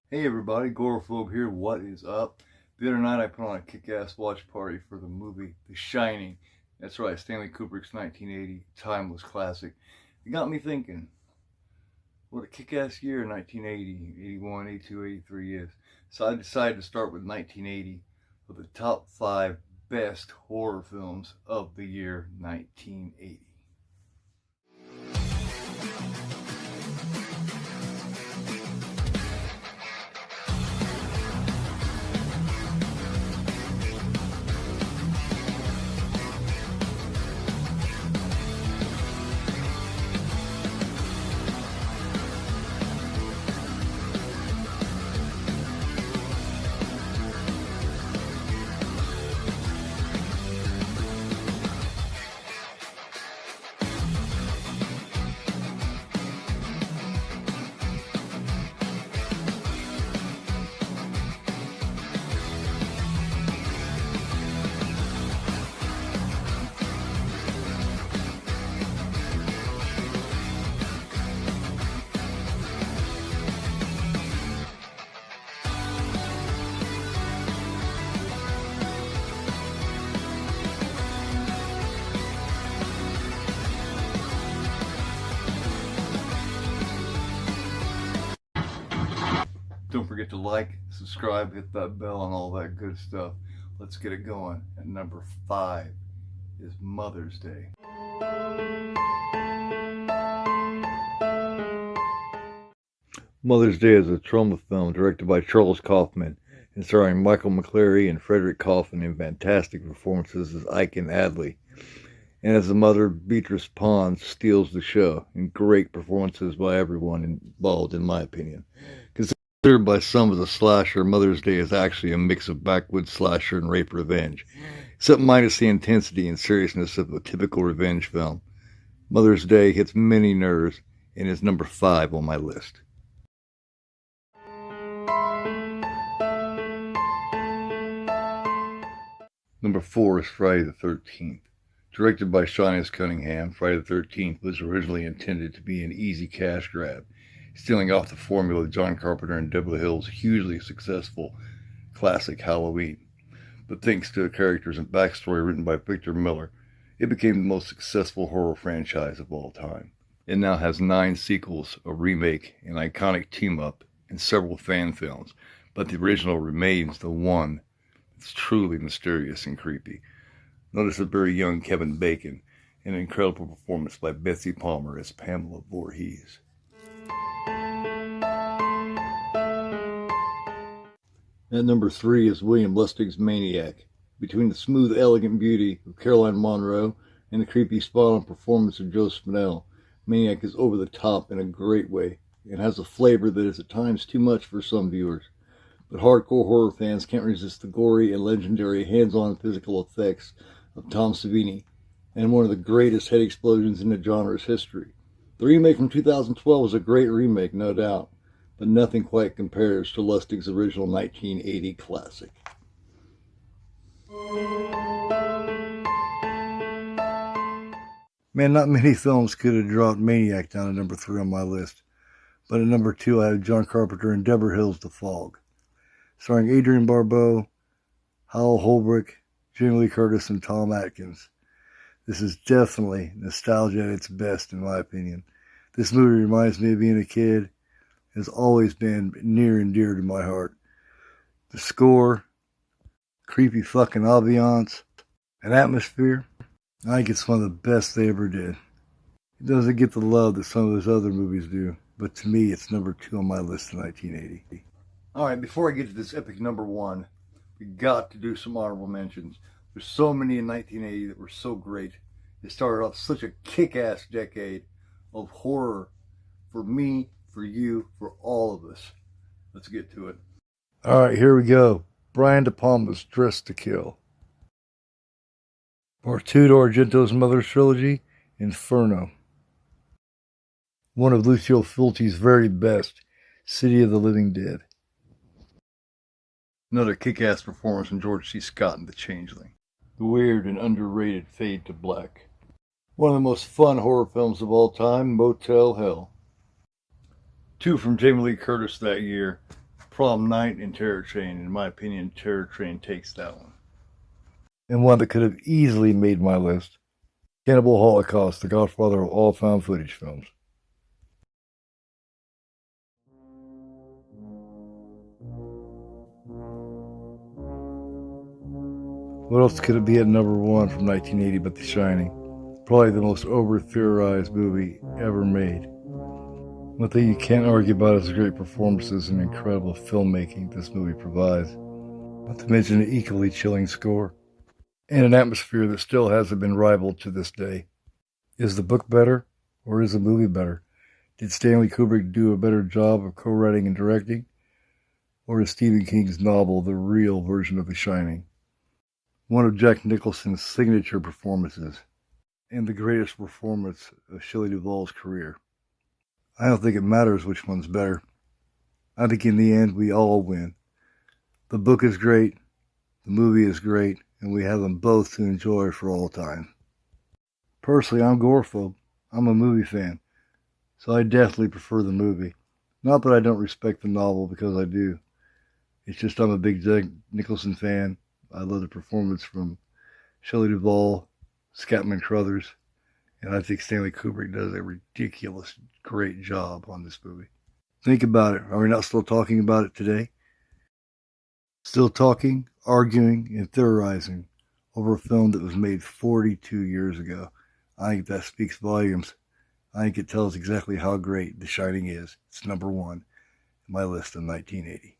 Hey everybody, GORE here. What is up? The other night I put on a kick-ass watch party for the movie The Shining. That's right, Stanley Kubrick's 1980 timeless classic. It got me thinking, what a kick-ass year 1980, 81, 82, 83 is. So I decided to start with 1980 with the top 5 best horror films of the year 1980. Don't forget to like, subscribe, hit that bell, and all that good stuff. Let's get it going. At number 5 is Mother's Day. Mother's Day is a trauma film directed by Charles Kaufman and starring Michael McCleary and Frederick Coffin in fantastic performances as Ike and Adley. And as the mother, Beatrice Pons steals the show in great performances by everyone involved, in my opinion. Considered by some as a slasher, Mother's Day is actually a mix of backwoods slasher and rape revenge, except minus the intensity and seriousness of a typical revenge film. Mother's Day hits many nerves and is number 5 on my list. Number 4 is Friday the 13th. Directed by Sean S. Cunningham, Friday the 13th was originally intended to be an easy cash grab, stealing off the formula of John Carpenter and Debra Hill's hugely successful classic Halloween. But thanks to the characters and backstory written by Victor Miller, it became the most successful horror franchise of all time. It now has 9 sequels, a remake, an iconic team-up, and several fan films, but the original remains the one that's truly mysterious and creepy. Notice a very young Kevin Bacon, and an incredible performance by Betsy Palmer as Pamela Voorhees. At number 3 is William Lustig's Maniac. Between the smooth, elegant beauty of Caroline Monroe and the creepy spot-on performance of Joe Spinell, Maniac is over the top in a great way and has a flavor that is at times too much for some viewers. But hardcore horror fans can't resist the gory and legendary hands-on physical effects of Tom Savini and one of the greatest head explosions in the genre's history. The remake from 2012 was a great remake, no doubt, but nothing quite compares to Lustig's original 1980 classic. Man, not many films could have dropped Maniac down to number 3 on my list, but at number 2 I have John Carpenter and Debra Hill's The Fog, starring Adrienne Barbeau, Hal Holbrook, Jamie Lee Curtis, and Tom Atkins. This is definitely nostalgia at its best, in my opinion. This movie reminds me of being a kid. It has always been near and dear to my heart. The score, creepy fucking ambiance, and atmosphere, I think it's one of the best they ever did. It doesn't get the love that some of those other movies do, but to me it's number 2 on my list in 1980. Alright, before I get to this epic number 1, we got to do some honorable mentions. There's so many in 1980 that were so great. It started off such a kick-ass decade of horror for me, for you, for all of us. Let's get to it. Alright, here we go. Brian De Palma's Dressed to Kill. Part 2 to Argento's Mother's trilogy, Inferno. One of Lucio Fulci's very best, City of the Living Dead. Another kick-ass performance from George C. Scott in The Changeling. The weird and underrated Fade to Black. One of the most fun horror films of all time, Motel Hell. 2 from Jamie Lee Curtis that year, Prom Night and Terror Train. In my opinion, Terror Train takes that one. And one that could have easily made my list. Cannibal Holocaust, the godfather of all found footage films. What else could it be at number one from 1980 but The Shining? Probably the most over-theorized movie ever made. One thing you can't argue about is the great performances and incredible filmmaking this movie provides. Not to mention an equally chilling score. And an atmosphere that still hasn't been rivaled to this day. Is the book better, or is the movie better? Did Stanley Kubrick do a better job of co-writing and directing? Or is Stephen King's novel the real version of The Shining? One of Jack Nicholson's signature performances, and the greatest performance of Shelley Duvall's career. I don't think it matters which one's better. I think in the end we all win. The book is great, the movie is great, and we have them both to enjoy for all time. Personally, I'm agoraphobe. I'm a movie fan, so I definitely prefer the movie. Not that I don't respect the novel, because I do. It's just I'm a big Jack Nicholson fan. I love the performance from Shelley Duvall, Scatman Crothers, and I think Stanley Kubrick does a ridiculous, great job on this movie. Think about it. Are we not still talking about it today? Still talking, arguing, and theorizing over a film that was made 42 years ago. I think that speaks volumes. I think it tells exactly how great The Shining is. It's number one in my list of 1980.